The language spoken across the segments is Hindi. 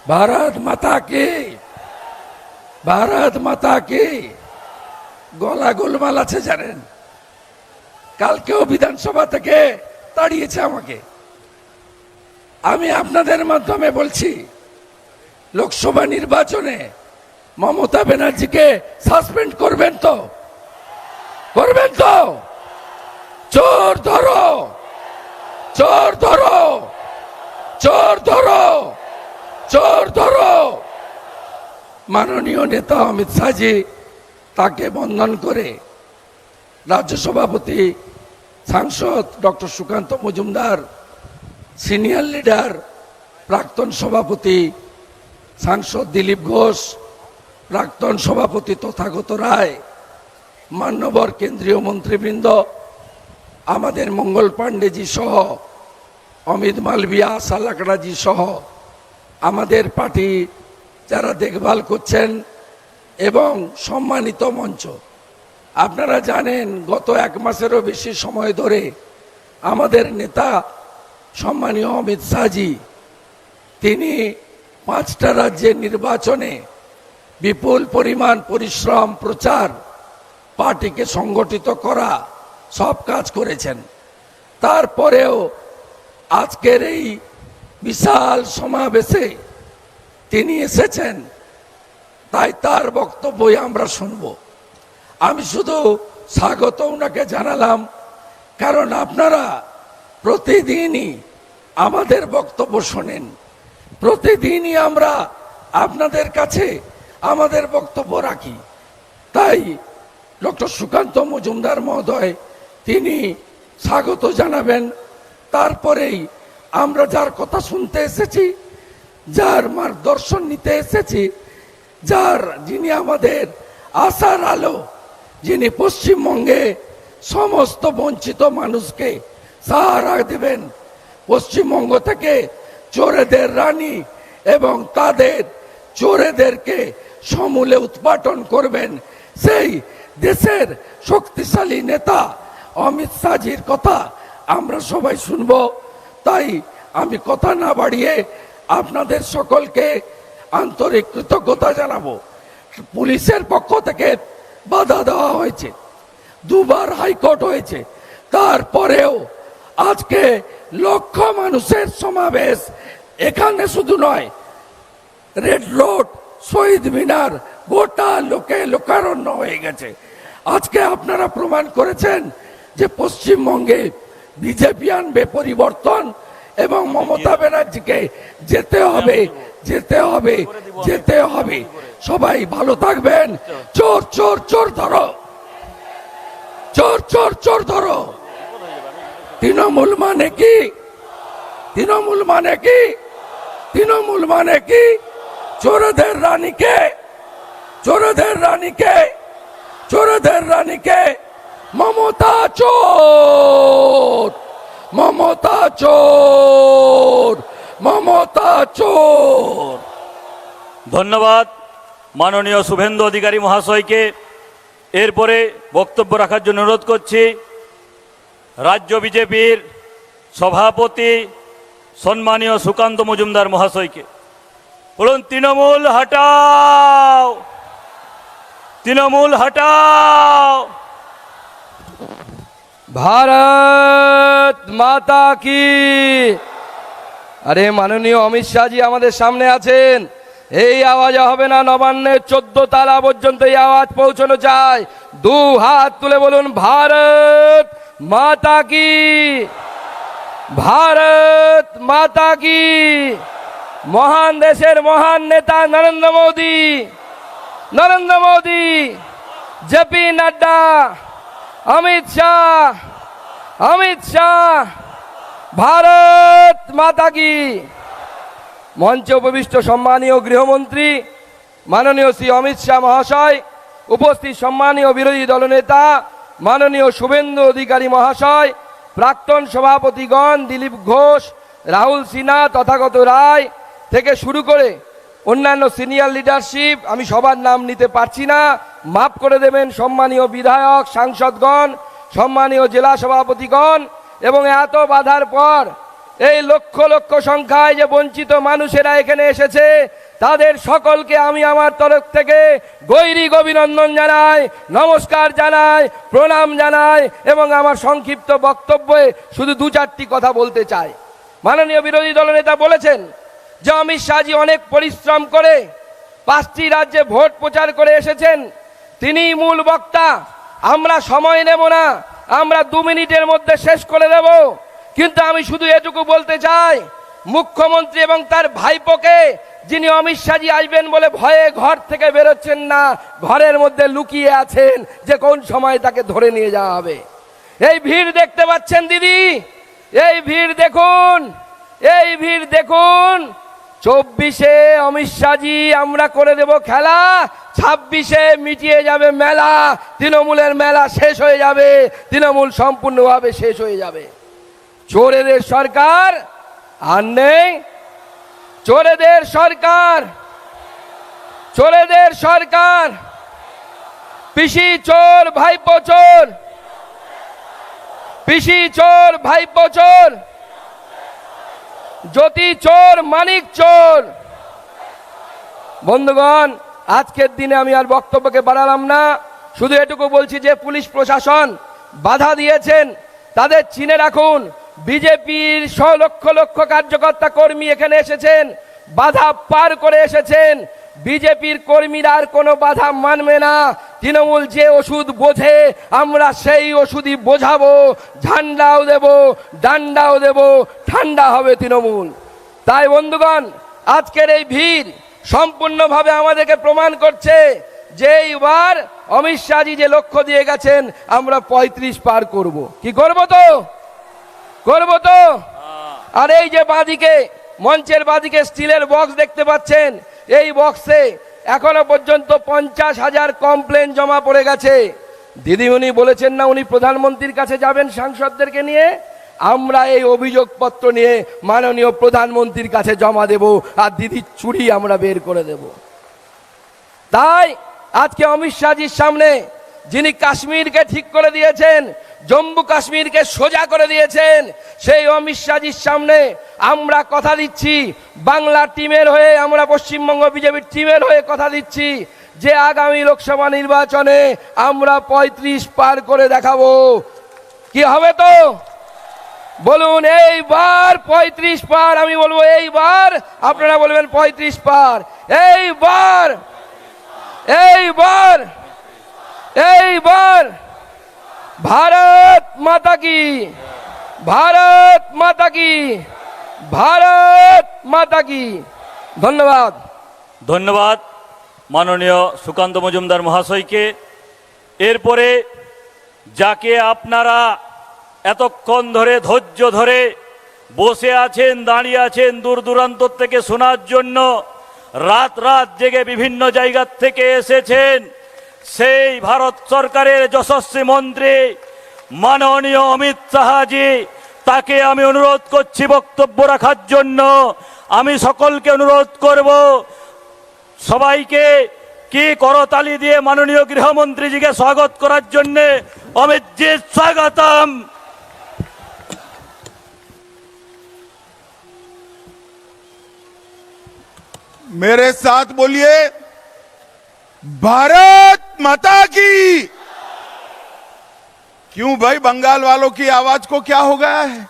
ভারত মাতা কি, ভারত মাতা কি। গলা গোলমাল আছে জানেন, কালকেও বিধানসভা থেকে তাড়িয়েছে আমাকে। আমি আপনাদের মাধ্যমে বলছি, লোকসভা নির্বাচনে মমতা ব্যানার্জিকে সাসপেন্ড করবেন তো, করবেন তো? চোর ধরো, চোর ধরো, চোর ধরো, চোর ধরো। মাননীয় নেতা অমিত শাহজি তাকে বন্ধন করে রাজ্য সভাপতি সাংসদ doctor Sukanta Majumdar, senior leader প্রাক্তন সভাপতি সাংসদ দিলীপ ঘোষ, প্রাক্তন সভাপতি তথাগত রায়, মান্যবর কেন্দ্রীয় মন্ত্রীবৃন্দ, আমাদের মঙ্গল পাণ্ডেজি সহ, অমিত মালবিয়া, আশা লাকড়াজি সহ আমাদের পার্টি যারা দেখভাল করছেন এবং সম্মানিত মঞ্চ। আপনারা জানেন গত 1 মাসেরও বেশি সময় ধরে আমাদের নেতা সম্মানীয় অমিত শাহজি তিনি 5টা রাজ্যের নির্বাচনে বিপুল পরিমাণ পরিশ্রম, প্রচার, পার্টিকে সংগঠিত করা সব কাজ করেছেন। তারপরেও আজকের এই বিশাল সমাবেশে তিনি এসেছেন, তাই তার বক্তব্যই আমরা শুনব। আমি শুধু স্বাগত ওনাকে জানালাম, কারণ আপনারা প্রতিদিনই আমাদের বক্তব্য শোনেন, প্রতিদিনই আমরা আপনাদের কাছে আমাদের বক্তব্য রাখি। তাই ডক্টর সুকান্ত মজুমদার মহোদয় তিনি স্বাগত জানাবেন। তারপরেই আমরা যার কথা শুনতে এসেছি, যার মার্গদর্শন নিতে এসেছি, যিনি আমাদের আশার আলো, যিনি পশ্চিমবঙ্গে সমস্ত বঞ্চিত মানুষকে সাহারা দেবেন, পশ্চিমবঙ্গ থেকে চোরেদের রানী এবং তাদের চোরেদেরকে সমূলে উৎপাটন করবেন, সেই দেশের শক্তিশালী নেতা অমিত শাহজির কথা আমরা সবাই শুনব। তাই আমি কথা না বাড়িয়ে আপনাদের সকলকে আন্তরিক কৃতজ্ঞতা জানাবো। পুলিশের পক্ষ থেকে বাধা দেওয়া হয়েছে, 2বার হাইকোর্ট হয়েছে, তারপরেও আজকে লক্ষ মানুষের সমাবেশ। এখানে শুধু নয়, রেড রোড, শহীদ মিনার, গোটা লোকারণ্য হয়ে গেছে। আজকে আপনারা প্রমাণ করেছেন যে পশ্চিমবঙ্গে বিজেপি আনবে পরিবর্তন এবং মমতা ব্যানার্জিকে যেতে হবে, যেতে হবে, যেতে হবে। সবাই ভালো থাকবেন। চোর চোর চোর ধরো, চোর চোর চোর ধরো। তৃণমূল মানে কি? তৃণমূল মানে কি? তৃণমূল মানে কি? চোরদের রানীকে, চোরদের রানীকে, চোরদের রানীকে মমতা চোর, মমতা চোর, মমতা চোর। ধন্যবাদ মাননীয় শুভেন্দু অধিকারী মহাশয়কে। এরপরে বক্তব্য রাখার জন্য অনুরোধ করছি রাজ্য বিজেপির সভাপতি সম্মানীয় সুকান্ত মজুমদার মহাশয়কে। বলুন, তৃণমূল হটাও, তৃণমূল হটাও। ভারত মাতা কি। আরে মাননীয় অমিত শাহজি আমাদের সামনে আছেন, এই আওয়াজ হবে না, নবান্নের 14 তালা পর্যন্ত এই আওয়াজ পৌঁছানো চাই। 2 হাত তুলে বলুন, ভারত মাতা কি, ভারত মাতা কি। মহান দেশের মহান নেতা নরেন্দ্র মোদী, নরেন্দ্র মোদী, জেপি নাড্ডা, অমিত শাহ, অমিত শাহ, ভারত মাতা কি। মঞ্চে উপবিষ্ট সম্মানীয় গৃহমন্ত্রী মাননীয় শ্রী অমিত শাহ মহাশয়, উপস্থিত সম্মানীয় বিরোধী দলনেতা মাননীয় শুভেন্দু অধিকারী মহাশয়, প্রাক্তন সভাপতিগণ দিলীপ ঘোষ, রাহুল সিনহা, তথাগত রায় থেকে শুরু করে অন্যান্য সিনিয়র লিডারশিপ, আমি সবার নাম নিতে পারছি না, মাফ করে দেবেন। সম্মানীয় বিধায়ক, সাংসদগণ, সম্মানীয় জেলা সভাপতিগণ এবং এত বাধার পর এই লক্ষ লক্ষ সংখ্যায় যে বঞ্চিত মানুষেরা এখানে এসেছে, তাদের সকলকে আমি আমার তরফ থেকে গৈরিক অভিনন্দন জানাই, নমস্কার জানাই, প্রণাম জানাই এবং আমার সংক্ষিপ্ত বক্তব্যে শুধু দু চারটি কথা বলতে চাই। মাননীয় বিরোধী দলনেতা বলেছেন যে অমিত শাহজি অনেক পরিশ্রম করে 5টি রাজ্যে ভোট প্রচার করে এসেছেন, তিনিই মূল বক্তা। আমরা সময় নেব না, আমরা 2 মিনিটের মধ্যে শেষ করে দেব। কিন্তু আমি শুধু এটুকু বলতে চাই, মুখ্যমন্ত্রী এবং তার ভাইপোকে, যিনি অমিত শাহজি আসবেন বলে ভয়ে ঘর থেকে বেরোচ্ছেন না, ঘরের মধ্যে লুকিয়ে আছেন যে কোন সময় তাকে ধরে নিয়ে যাওয়া হবে। এই ভিড় দেখতে পাচ্ছেন দিদি, এই ভিড় দেখুন, এই ভিড় দেখুন। 24-এ অমিত শাহজি আমরা করে দেব খেলা, 26-এ মিটিয়ে যাবে মেলা, তৃণমূলের মেলা শেষ হয়ে যাবে, তৃণমূল সম্পূর্ণভাবে শেষ হয়ে যাবে। চোরেদের সরকার আর নেই, চোরেদের সরকার, চোরেদের সরকার। পিসি চোর ভাইপো চোর, পিসি চোর ভাইপো চোর, জ্যোতি চোর মানিক চোর। বন্ধুগণ, আজকের দিনে আমি আর বক্তব্যকে বাড়ালাম না, শুধু এটুকু বলছি যে পুলিশ প্রশাসন বাধা দিয়েছেন, তাদের চিনে রাখুন। বিজেপির লক্ষ লক্ষ কার্যকর্তা কর্মী এখানে এসেছেন, বাধা পার করে এসেছেন। বিজেপির কর্মীরা আর কোনো বাধা মানবে না। তৃণমূল যে ওষুধ বোঝে, আমরা সেই ওষুধই বোঝাবো, ঝান্ডাও দেব, ডান্ডাও দেব, ঠান্ডা হবে তৃণমূল। তাই বন্ধুগণ, আজকের এই ভিড় সম্পূর্ণভাবে আমাদেরকে প্রমাণ করছে যে এইবার অমিত শাহজি যে লক্ষ্য দিয়ে গেছেন, আমরা 35 পার করব। কি করব তো? করব তো। আর এই যে বাঁদিকে, মঞ্চের বাঁদিকে স্টিলের বক্স দেখতে পাচ্ছেন, এই বক্সে এখনো পর্যন্ত 50,000 কমপ্লেন জমা পড়ে গেছে। দিদিমণি বলেছেন না উনি প্রধানমন্ত্রীর কাছে যাবেন সাংসদদেরকে নিয়ে, আমরা এই অভিযোগপত্র নিয়ে মাননীয় প্রধানমন্ত্রীর কাছে জমা দেব, আর দিদির চুরি আমরা বের করে দেব। তাই আজকে অমিত শাহজির সামনে, যিনি কাশ্মীরকে ঠিক করে দিয়েছেন, জম্মু কাশ্মীরকে সোজা করে দিয়েছেন, সেই অমিত শাহজির সামনে আমরা কথা দিচ্ছি, বাংলা টিমের হয়ে, আমরা পশ্চিমবঙ্গ বিজেপির টিমের হয়ে কথা দিচ্ছি যে আগামী লোকসভা নির্বাচনে আমরা 35 পার করে দেখাবো। কি হবে তো? বলুন এইবার 35 পার। আমি বলবো এইবার, আপনারা বলবেন 35 পার। এইবার, এইবার, এইবার। भारत माता की, भारत माता की, भारत माता की। धन्यवाद। ধন্যবাদ মাননীয় সুকান্ত মজুমদার মহাশয়কে। এরপরে যাকে আপনারা এতক্ষণ ধরে ধৈর্য ধরে বসে আছেন, দাঁড়িয়ে আছেন দূর দূরান্ত থেকে শোনার জন্য, রাত রাত জেগে বিভিন্ন জায়গা থেকে এসেছেন, সেই ভারত সরকারের যশস্বী মন্ত্রী মাননীয় অমিত শাহজি, তাকে আমি অনুরোধ করছি বক্তব্য রাখার জন্য। আমি সকলকে অনুরোধ করব, সবাইকে কি করতালি দিয়ে মাননীয় গৃহমন্ত্রীজিকে স্বাগত করার জন্য। অমিতজি স্বাগতম। मेरे साथ बोलिए, भारत माता की। क्यों भाई, बंगाल वालों की आवाज को क्या हो गया है?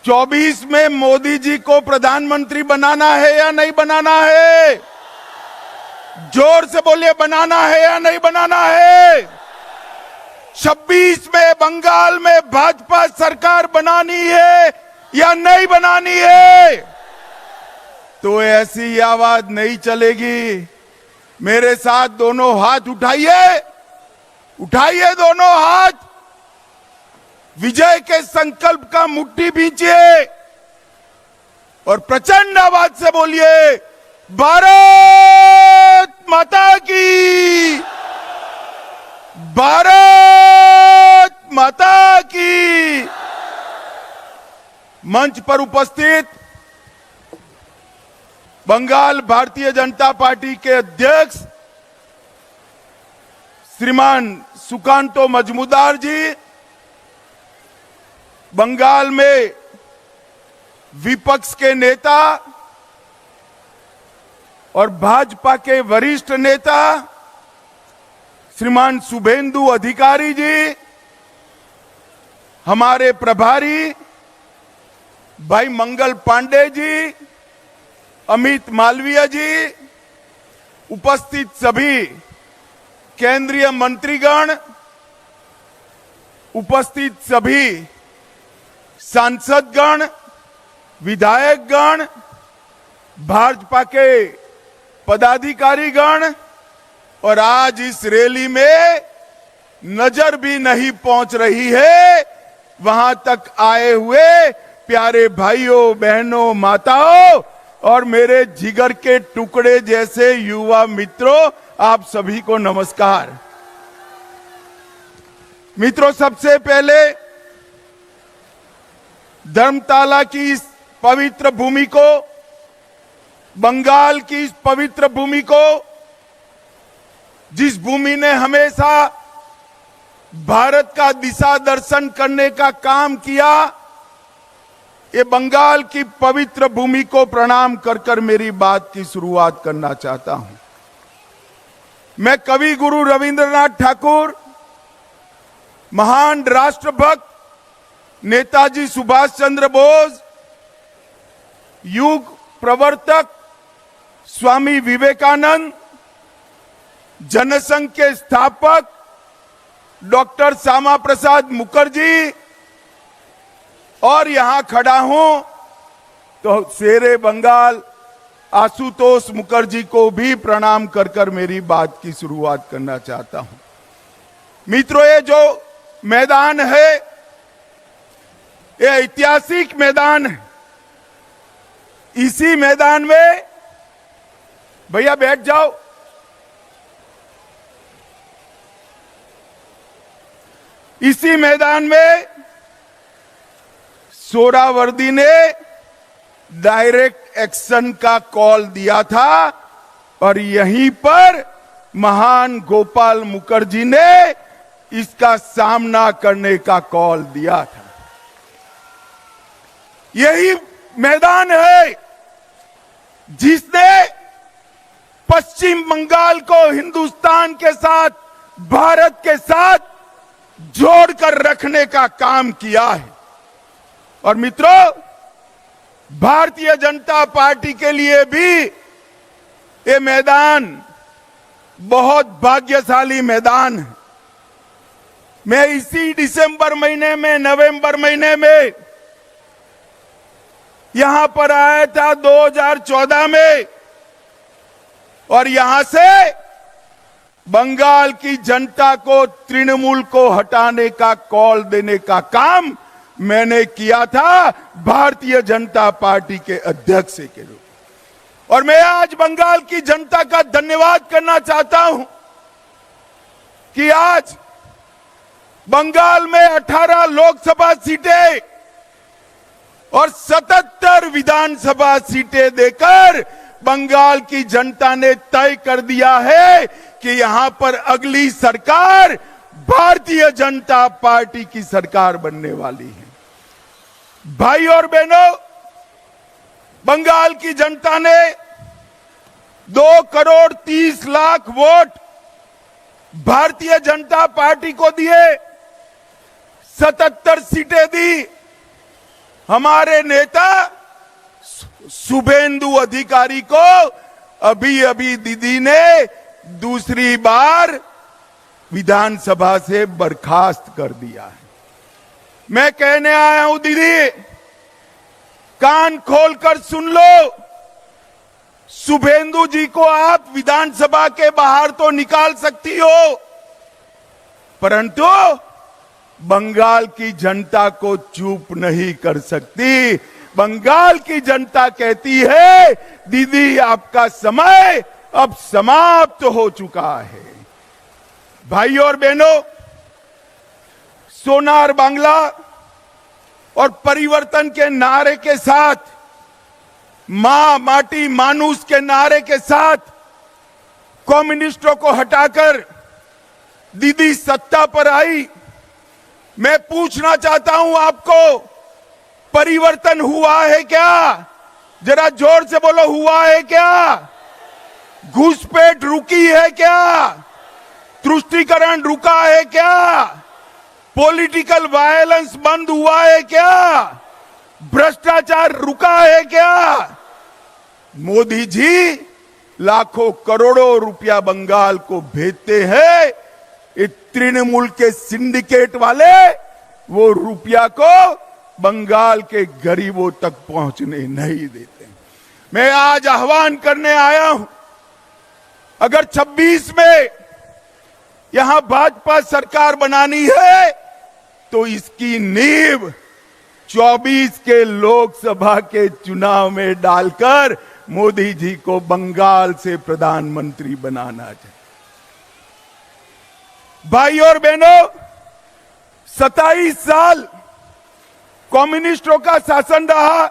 24 में मोदी जी को प्रधानमंत्री बनाना है या नहीं बनाना है? जोर से बोलिए, बनाना है या नहीं बनाना है? 26 में बंगाल में भाजपा सरकार बनानी है या नहीं बनानी है? तो ऐसी आवाज नहीं चलेगी। मेरे साथ दोनों हाथ उठाइए, उठाइए दोनों हाथ, विजय के संकल्प का मुट्ठी भींचिए और प्रचंड आवाज से बोलिए, भारत माता की, भारत माता की। मंच पर उपस्थित बंगाल भारतीय जनता पार्टी के अध्यक्ष श्रीमान सुकांतो मजमुदार जी, बंगाल में विपक्ष के नेता और भाजपा के वरिष्ठ नेता श्रीमान शुभेंदु अधिकारी जी, हमारे प्रभारी भाई मंगल पांडे जी, अमित मालवीय जी, उपस्थित सभी केंद्रीय मंत्रीगण, उपस्थित सभी सांसदगण, विधायकगण, भाजपा के पदाधिकारीगण और आज इस रैली में नजर भी नहीं पहुंच रही है वहां तक आए हुए प्यारे भाइयों, बहनों, माताओं और मेरे जिगर के टुकड़े जैसे युवा मित्रों, आप सभी को नमस्कार। मित्रों, सबसे पहले धर्मताला की इस पवित्र भूमि को, बंगाल की इस पवित्र भूमि को, जिस भूमि ने हमेशा भारत का दिशा दर्शन करने का काम किया, ये बंगाल की पवित्र भूमि को प्रणाम कर कर मेरी बात की शुरुआत करना चाहता हूं। मैं कवि गुरु रविंद्रनाथ ठाकुर, महान राष्ट्रभक्त नेताजी सुभाष चंद्र बोस, युग प्रवर्तक स्वामी विवेकानंद, जनसंघ के स्थापक डॉक्टर श्यामा प्रसाद मुखर्जी और यहां खड़ा हूं तो शेरे बंगाल आशुतोष मुखर्जी को भी प्रणाम कर कर मेरी बात की शुरुआत करना चाहता हूं। मित्रों, ये जो मैदान है ये ऐतिहासिक मैदान है। इसी मैदान में, भैया बैठ जाओ, इसी मैदान में सोहरावर्दी ने डायरेक्ट एक्शन का कॉल दिया था और यहीं पर महान गोपाल मुखर्जी ने इसका सामना करने का कॉल दिया था। यही मैदान है जिसने पश्चिम बंगाल को हिंदुस्तान के साथ, भारत के साथ जोड़कर रखने का काम किया है। और मित्रों, भारतीय जनता पार्टी के लिए भी ये मैदान बहुत भाग्यशाली मैदान है। मैं इसी दिसंबर महीने में, नवंबर महीने में यहां पर आया था 2014 में और यहां से बंगाल की जनता को, तृणमूल को हटाने का कॉल देने का काम मैंने किया था भारतीय जनता पार्टी के अध्यक्ष के रूप में। और मैं आज बंगाल की जनता का धन्यवाद करना चाहता हूं कि आज बंगाल में 18 लोकसभा सीटें और 77 विधानसभा सीटें देकर बंगाल की जनता ने तय कर दिया है कि यहां पर अगली सरकार भारतीय जनता पार्टी की सरकार बनने वाली है। भाई और बहनों, बंगाल की जनता ने 2,30,00,000 वोट भारतीय जनता पार्टी को दिए, 77 सीटें दी। हमारे नेता शुभेंदु अधिकारी को अभी अभी दीदी ने दूसरी बार विधानसभा से बर्खास्त कर दिया है। मैं कहने आया हूं, दीदी कान खोलकर सुन लो, शुभेंदु जी को आप विधानसभा के बाहर तो निकाल सकती हो, परंतु बंगाल की जनता को चुप नहीं कर सकती। बंगाल की जनता कहती है, दीदी आपका समय अब समाप्त हो चुका है। भाइयों और बहनों, सोनार बांग्ला और परिवर्तन के नारे के साथ, मां माटी मानुष के नारे के साथ कम्युनिस्टों को हटाकर दीदी सत्ता पर आई मैं पूछना चाहता हूं आपको, परिवर्तन हुआ है क्या? जरा जोर से बोलो, हुआ है क्या? घुसपैठ रुकी है क्या? तुष्टीकरण रुका है क्या? पॉलिटिकल वायलेंस बंद हुआ है क्या? भ्रष्टाचार रुका है क्या? मोदी जी लाखों करोड़ों रुपया बंगाल को भेजते हैं, ये तृणमूल के सिंडिकेट वाले वो रुपया को बंगाल के गरीबों तक पहुंचने नहीं देते। मैं आज आह्वान करने आया हूं, अगर 26 में यहां भाजपा सरकार बनानी है तो इसकी नींव 24 के लोकसभा के चुनाव में डालकर मोदी जी को बंगाल से प्रधानमंत्री बनाना चाहिए। भाई और बहनों, 27 साल कम्युनिस्टों का शासन रहा,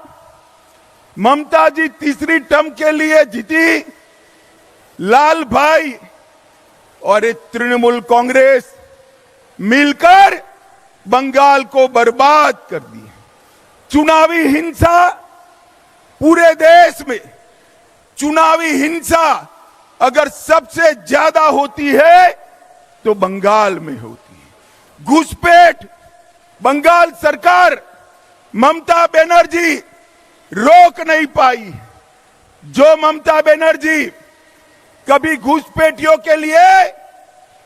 ममता जी तीसरी टर्म के लिए जीती, लाल भाई और तृणमूल कांग्रेस मिलकर बंगाल को बर्बाद कर दिया। चुनावी हिंसा पूरे देश में, चुनावी हिंसा अगर सबसे ज्यादा होती है तो बंगाल में होती है। घुसपैठ बंगाल सरकार, ममता बनर्जी रोक नहीं पाई। जो ममता बनर्जी कभी घुसपैठियों के लिए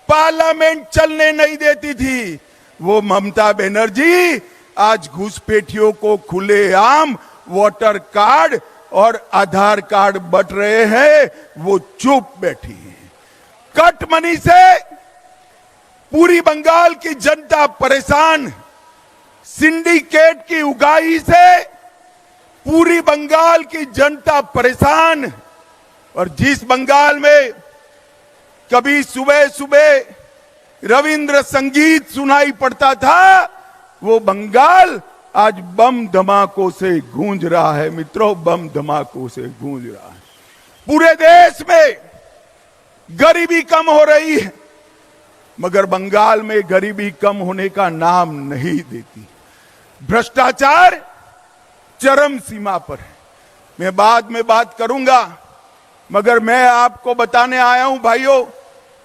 पार्लियामेंट चलने नहीं देती थी, वो ममता बनर्जी आज घुसपैठियों को खुलेआम वोटर कार्ड और आधार कार्ड बंट रहे हैं, वो चुप बैठी है। कट मनी से पूरी बंगाल की जनता परेशान, सिंडिकेट की उगाही से पूरी बंगाल की जनता परेशान। और जिस बंगाल में कभी सुबह सुबह रविंद्र संगीत सुनाई पड़ता था, वो बंगाल आज बम धमाकों से गूंज रहा है। मित्रों, बम धमाकों से गूंज रहा है। पूरे देश में गरीबी कम हो रही है, मगर बंगाल में गरीबी कम होने का नाम नहीं देती। भ्रष्टाचार चरम सीमा पर है। मैं बाद में बात करूंगा, मगर मैं आपको बताने आया हूं भाइयों,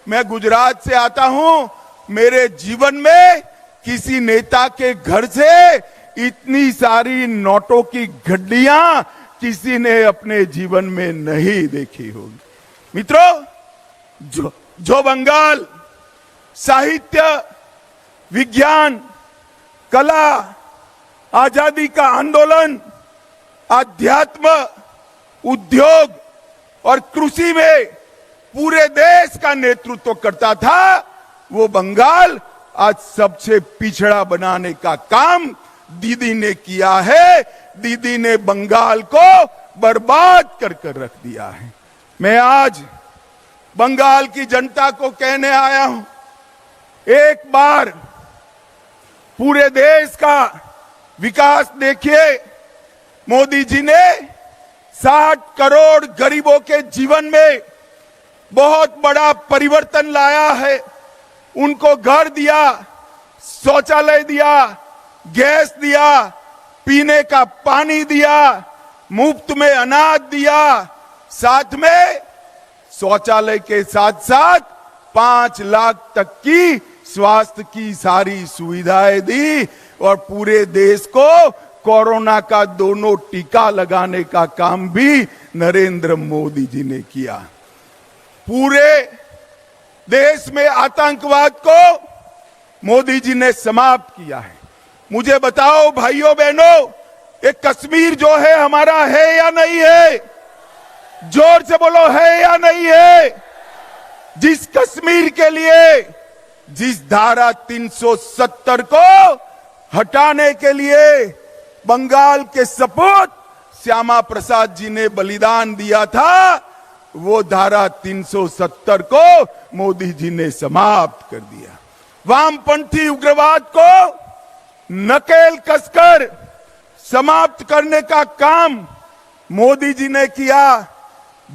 मैं गुजरात से आता हूं। मेरे जीवन में किसी नेता के घर से इतनी सारी नोटों की गड्डियां किसी ने अपने जीवन में नहीं देखी होगी। मित्रों, जो बंगाल साहित्य, विज्ञान, कला, आजादी का आंदोलन, आध्यात्म, उद्योग और कृषि में पूरे देश का नेतृत्व करता था, वो बंगाल आज सबसे पिछड़ा बनाने का काम दीदी ने किया है। दीदी ने बंगाल को बर्बाद कर रख दिया है। मैं आज बंगाल की जनता को कहने आया हूं, एक बार पूरे देश का विकास देखिए। मोदी जी ने 60 करोड़ गरीबों के जीवन में बहुत बड़ा परिवर्तन लाया है। उनको घर दिया, शौचालय दिया, गैस दिया, पीने का पानी दिया, मुफ्त में अनाज दिया, साथ में शौचालय के साथ साथ 5 लाख तक की स्वास्थ्य की सारी सुविधाएं दी और पूरे देश को कोरोना का दोनों टीका लगाने का काम भी नरेंद्र मोदी जी ने किया। पूरे देश में आतंकवाद को मोदी जी ने समाप्त किया है। मुझे बताओ भाइयों बहनों, ये कश्मीर जो है हमारा है या नहीं है? जोर से बोलो, है या नहीं है? जिस कश्मीर के लिए, जिस धारा 370 को हटाने के लिए बंगाल के सपूत श्यामा प्रसाद जी ने बलिदान दिया था, वो धारा 370 को मोदी जी ने समाप्त कर दिया। वामपंथी उग्रवाद को नकेल कसकर समाप्त करने का काम मोदी जी ने किया।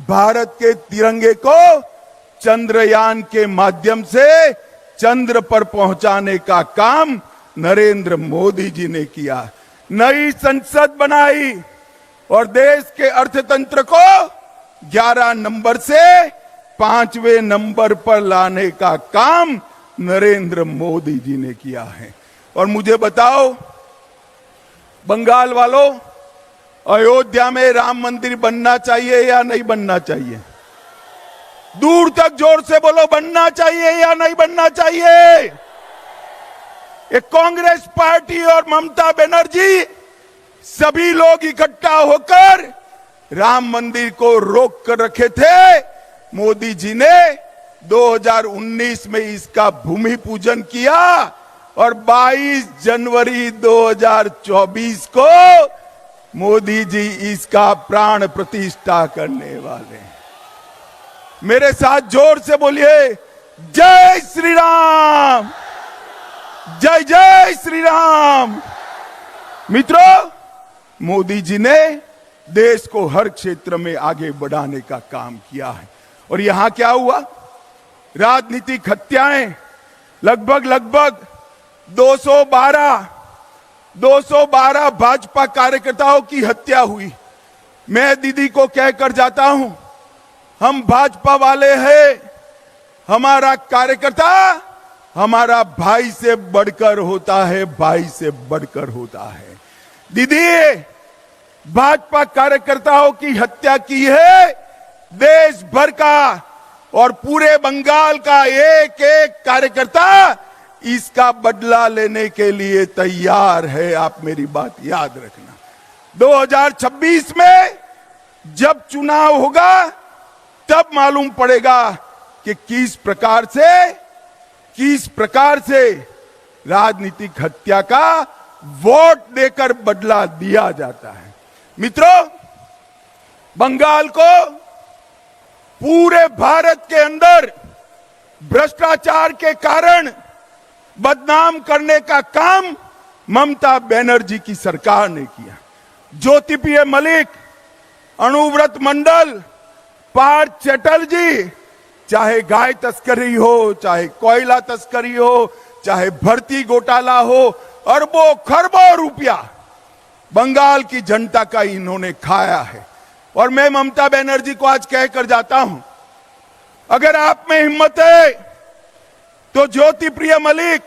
भारत के तिरंगे को चंद्रयान के माध्यम से चंद्र पर पहुंचाने का काम नरेंद्र मोदी जी ने किया। नई संसद बनाई और देश के अर्थतंत्र को 11 नंबर से 5वें नंबर पर लाने का काम नरेंद्र मोदी जी ने किया है। और मुझे बताओ बंगाल वालों, अयोध्या में राम मंदिर बनना चाहिए या नहीं बनना चाहिए? दूर तक जोर से बोलो, बनना चाहिए या नहीं बनना चाहिए? एक कांग्रेस पार्टी और ममता बनर्जी सभी लोग इकट्ठा होकर राम मंदिर को रोक कर रखे थे। मोदी जी ने 2019 में इसका भूमि पूजन किया और 22 जनवरी 2024 को मोदी जी इसका प्राण प्रतिष्ठा करने वाले हैं। मेरे साथ जोर से बोलिए, जय श्री राम, जय जय श्री राम। मित्रों, मोदी जी ने देश को हर क्षेत्र में आगे बढ़ाने का काम किया है। और यहां क्या हुआ? राजनीतिक हत्याएं लगभग 212 भाजपा कार्यकर्ताओं की हत्या हुई। मैं दीदी को कहकर जाता हूं, हम भाजपा वाले हैं, हमारा कार्यकर्ता हमारा भाई से बढ़कर होता है, भाई से बढ़कर होता है। दीदी, भाजपा कार्यकर्ताओं की हत्या की है देश भर का और पूरे बंगाल का एक एक कार्यकर्ता इसका बदला लेने के लिए तैयार है। आप मेरी बात याद रखना। 2026 में जब चुनाव होगा तब मालूम पड़ेगा कि किस प्रकार से राजनीतिक हत्या का वोट देकर बदला दिया जाता है। मित्रों, बंगाल को पूरे भारत के अंदर भ्रष्टाचार के कारण बदनाम करने का काम ममता बनर्जी की सरकार ने किया। ज्योतिप्रिय मलिक, अनुव्रत मंडल, पार्थ चटर्जी, चाहे गाय तस्करी हो, चाहे कोयला तस्करी हो, चाहे भर्ती घोटाला हो, अरबों खरबों रुपया बंगाल की जनता का इन्होंने खाया है। और मैं ममता बनर्जी को आज कहकर जाता हूं, अगर आप में हिम्मत है तो ज्योतिप्रिय मलिक,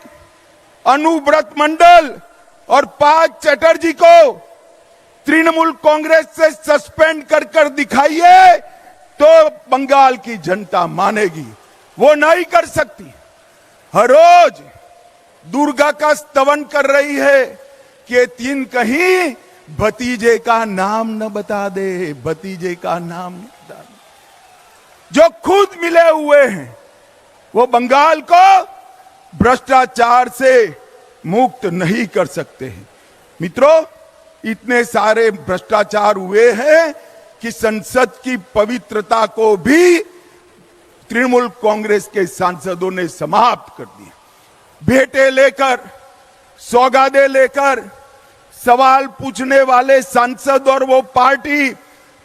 अनुव्रत मंडल और पार्थ चटर्जी को तृणमूल कांग्रेस से सस्पेंड कर दिखाइए तो बंगाल की जनता मानेगी। वो नहीं कर सकती। हर रोज दुर्गा का स्तवन कर रही है कि तीन कहीं भतीजे का नाम न बता दे, भतीजे का नाम न बता दे। जो खुद मिले हुए हैं वो बंगाल को भ्रष्टाचार से मुक्त नहीं कर सकते हैं। मित्रों, इतने सारे भ्रष्टाचार हुए हैं कि संसद की पवित्रता को भी तृणमूल कांग्रेस के सांसदों ने समाप्त कर दिया। भेंटे लेकर, सौगादे लेकर सवाल पूछने वाले सांसद और वो पार्टी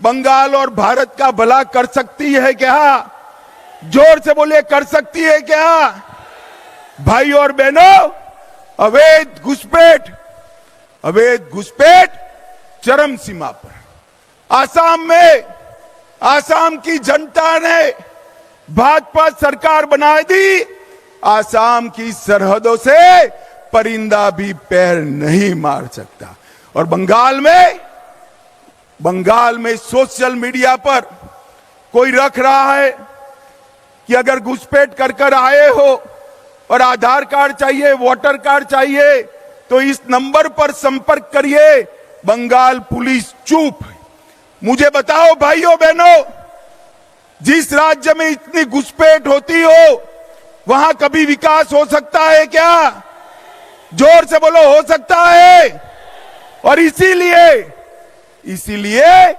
बंगाल और भारत का भला कर सकती है क्या? जोर से बोलिए, कर सकती है क्या? भाई और बहनों, अवैध घुसपैठ चरम सीमा पर। आसाम की जनता ने भाजपा सरकार बना दी। आसाम की सरहदों से परिंदा भी पैर नहीं मार सकता। और बंगाल में सोशल मीडिया पर कोई रख रहा है कि अगर घुसपैठ कर आए हो और आधार कार्ड चाहिए, वोटर कार्ड चाहिए तो इस नंबर पर संपर्क करिए। बंगाल पुलिस चुप है। मुझे बताओ भाइयों बहनों, जिस राज्य में इतनी घुसपैठ होती हो वहां कभी विकास हो सकता है क्या? जोर से बोलो, हो सकता है? और इसीलिए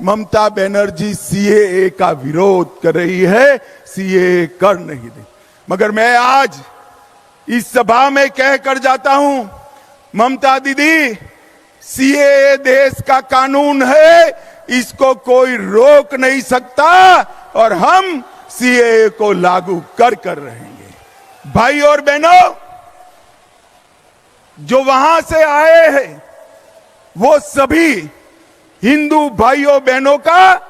ममता बनर्जी सीएए का विरोध कर रही है, सीएए कर नहीं दे। मगर मैं आज इस सभा में कहकर जाता हूं, ममता दीदी, सीएए देश का कानून है, इसको कोई रोक नहीं सकता और हम सीएए को लागू कर रहेंगे। भाई और बहनों, जो वहां से आए हैं वो सभी हिंदू भाइयों बहनों का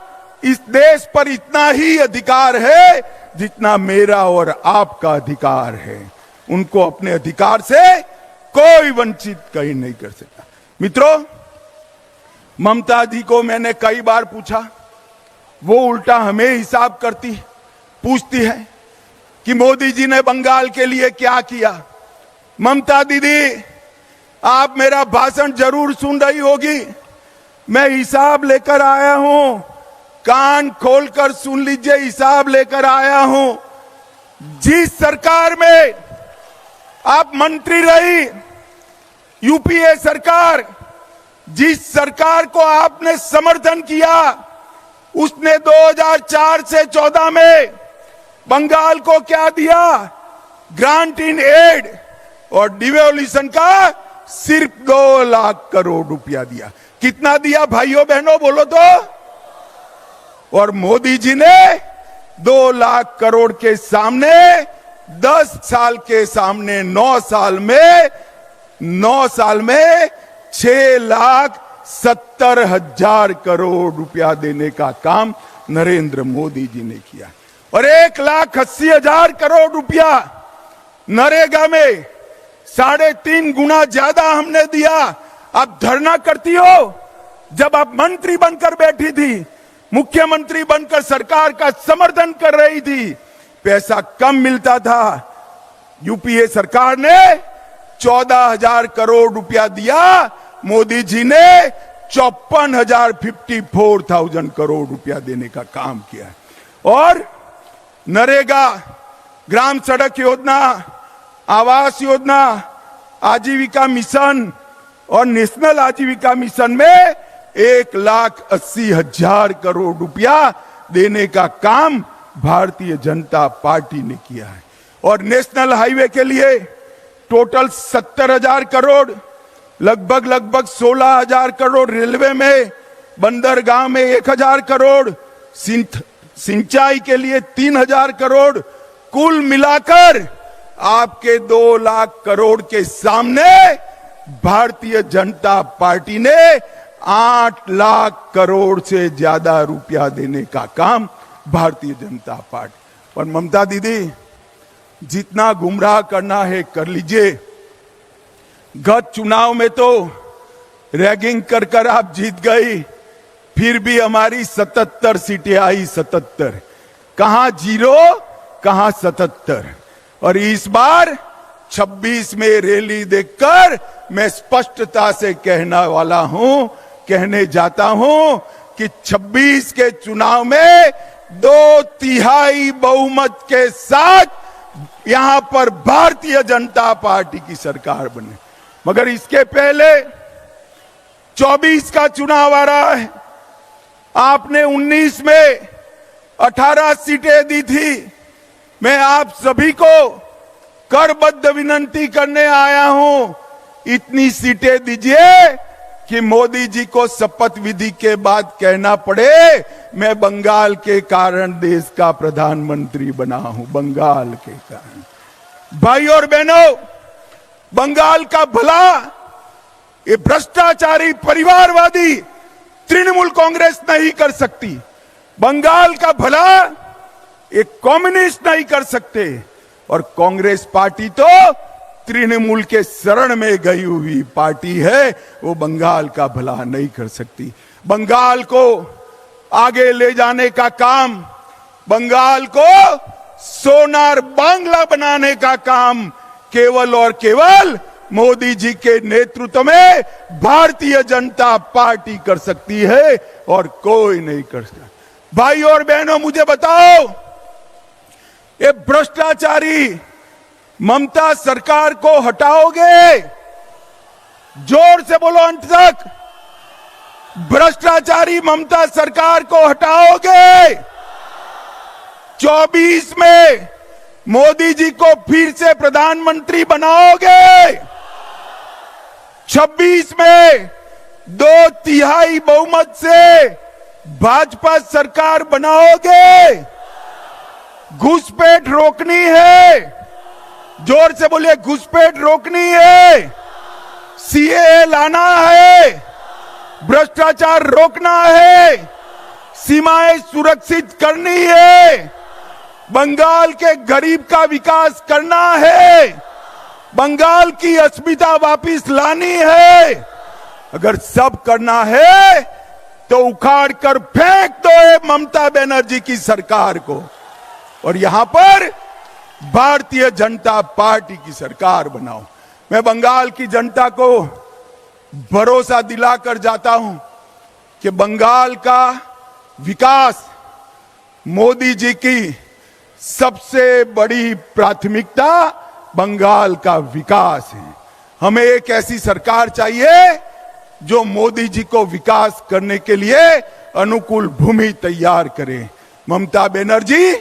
इस देश पर इतना ही अधिकार है जितना मेरा और आपका अधिकार है। उनको अपने अधिकार से कोई वंचित कहीं नहीं कर सकता। मित्रों, ममता जी को मैंने कई बार पूछा, वो उल्टा हमें हिसाब करती पूछती है कि मोदी जी ने बंगाल के लिए क्या किया। ममता दीदी, आप मेरा भाषण जरूर सुन रही होगी, मैं हिसाब लेकर आया हूं, कान खोलकर सुन लीजिए, हिसाब लेकर आया हूं। जिस सरकार में आप मंत्री रही, यूपीए सरकार, जिस सरकार को आपने समर्थन किया, उसने 2004 से 14 में बंगाल को क्या दिया? ग्रांट इन एड और डिवोल्यूशन का सिर्फ 2 लाख करोड़ रुपया दिया। कितना दिया भाइयों बहनों, बोलो तो? और मोदी जी ने 2 लाख करोड़ के सामने 10 साल के सामने 9 साल में 6,70,000 करोड़ रुपया देने का काम नरेंद्र मोदी जी ने किया। और 1,80,000 करोड़ रुपया नरेगा में 3.5 गुना ज्यादा हमने दिया। आप धरना करती हो, जब आप मंत्री बनकर बैठी थी, मुख्यमंत्री बनकर सरकार का समर्थन कर रही थी, पैसा कम मिलता था। यूपीए सरकार ने 14,000 करोड़ रुपया दिया, मोदी जी ने 54,000 करोड़ रुपया देने का काम किया। और नरेगा, ग्राम सड़क योजना, आवास योजना, आजीविका मिशन और नेशनल आजीविका मिशन में 1,80,000 करोड़ रुपया देने का काम भारतीय जनता पार्टी ने किया है। और नेशनल हाईवे के लिए टोटल 70,000 करोड़, लगभग 16,000 करोड़, रेलवे में बंदरगाह में 1,000 करोड़, सिंचाई के लिए 3,000 करोड़, कुल मिलाकर आपके 2 लाख करोड़ के सामने भारतीय जनता पार्टी ने 8 लाख करोड़ से ज्यादा रुपया देने का काम भारतीय जनता पार्टी। और ममता दीदी, जितना गुमराह करना है कर लीजिए। गत चुनाव में तो रैगिंग कर आप जीत गई, फिर भी हमारी 77 सीटें आई, 77। कहां 0, कहां 77। और इस बार 26 में रैली देखकर मैं स्पष्टता से कहने जाता हूं कि 26 के चुनाव में 2/3 बहुमत के साथ यहां पर भारतीय जनता पार्टी की सरकार बने। मगर इसके पहले 24 का चुनाव आ रहा है। आपने 19 में 18 सीटें दी थी। मैं आप सभी को करबद्ध विनंती करने आया हूं, इतनी सीटें दीजिए कि मोदी जी को शपथ विधि के बाद कहना पड़े, मैं बंगाल के कारण देश का प्रधानमंत्री बना हूं, बंगाल के कारण। भाई और बहनों, बंगाल का भला ये भ्रष्टाचारी परिवारवादी तृणमूल कांग्रेस नहीं कर सकती। बंगाल का भला एक कम्युनिस्ट नहीं कर सकते। और कांग्रेस पार्टी तो तृणमूल के शरण में गई हुई पार्टी है, वो बंगाल का भला नहीं कर सकती। बंगाल को आगे ले जाने का काम, बंगाल को सोनार बांग्ला बनाने का काम केवल और केवल मोदी जी के नेतृत्व में भारतीय जनता पार्टी कर सकती है और कोई नहीं कर सकता। भाई और बहनों, मुझे बताओ, ये भ्रष्टाचारी ममता सरकार को हटाओगे? जोर से बोलो अंत तक। भ्रष्टाचारी ममता सरकार को हटाओगे? 24 में मोदी जी को फिर से प्रधानमंत्री बनाओगे? 26 में 2/3 बहुमत से भाजपा सरकार बनाओगे? घुसपैठ रोकनी है? जोर से बोलिए, घुसपैठ रोकनी है? सीए लाना है, भ्रष्टाचार रोकना है, सीमाएं सुरक्षित करनी है, बंगाल के गरीब का विकास करना है, बंगाल की अस्मिता वापिस लानी है। अगर सब करना है तो उखाड़ कर फेंक दो ये ममता बनर्जी की सरकार को और यहां पर भारतीय जनता पार्टी की सरकार बनाओ। मैं बंगाल की जनता को भरोसा दिलाकर जाता हूं कि बंगाल का विकास मोदी जी की सबसे बड़ी प्राथमिकता बंगाल का विकास है। हमें एक ऐसी सरकार चाहिए जो मोदी जी को विकास करने के लिए अनुकूल भूमि तैयार करे। ममता बनर्जी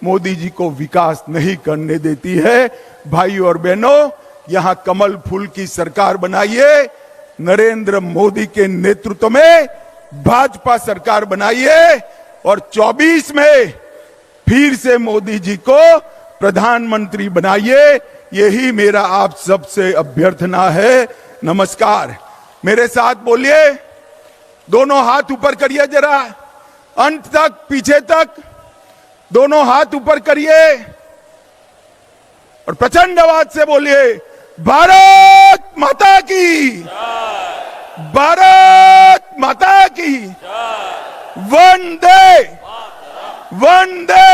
मोदी जी को विकास नहीं करने देती है। भाई और बहनों, यहां कमल फूल की सरकार बनाइए, नरेंद्र मोदी के नेतृत्व में भाजपा सरकार बनाइए और 24 में फिर से मोदी जी को प्रधानमंत्री बनाइए। यही मेरा आप सबसे अभ्यर्थना है। नमस्कार। मेरे साथ बोलिए, दोनों हाथ ऊपर करिए जरा, अंत तक, पीछे तक, दोनों हाथ ऊपर करिए और प्रचंड आवाज से बोलिए, भारत माता की, भारत माता की, वंदे वंदे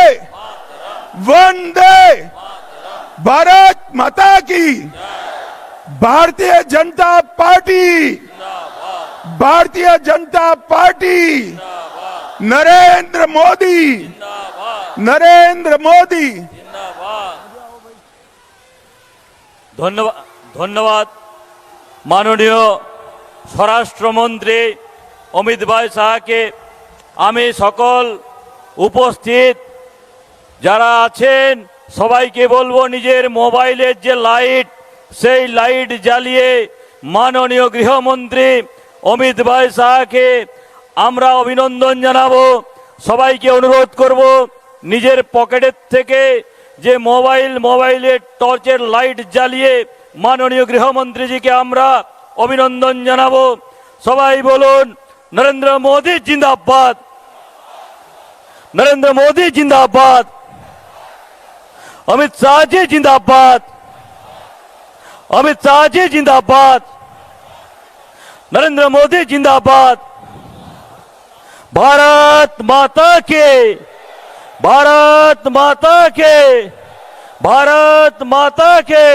वंदे, भारत माता की। Bharatiya Janata party, Bharatiya Janata party, Narendra Modi, Narendra Modi. ধন্যবাদ ধন্যবাদ মাননীয় স্বরাষ্ট্রমন্ত্রী অমিত ভাই শাহকে। আমি সকল উপস্থিত যারা আছেন সবাইকে বলবো নিজের মোবাইলের যে লাইট সেই লাইট জ্বালিয়ে মাননীয় গৃহমন্ত্রী অমিত ভাই শাহকে আমরা অভিনন্দন জানাবো। সবাইকে অনুরোধ করব নিজের পকেটের থেকে যে মোবাইলের টর্চের লাইট জ্বালিয়ে মাননীয় গৃহমন্ত্রীজিকে আমরা অভিনন্দন জানাবো। সবাই বলুন, নরেন্দ্র মোদী জিন্দাবাদ, नरेंद्र मोदी जिंदाबाद, अमित शाह जी जिंदाबाद, अमित शाह जी जिंदाबाद, नरेंद्र मोदी जिंदाबाद। भारत माता के, भारत माता के, भारत माता के।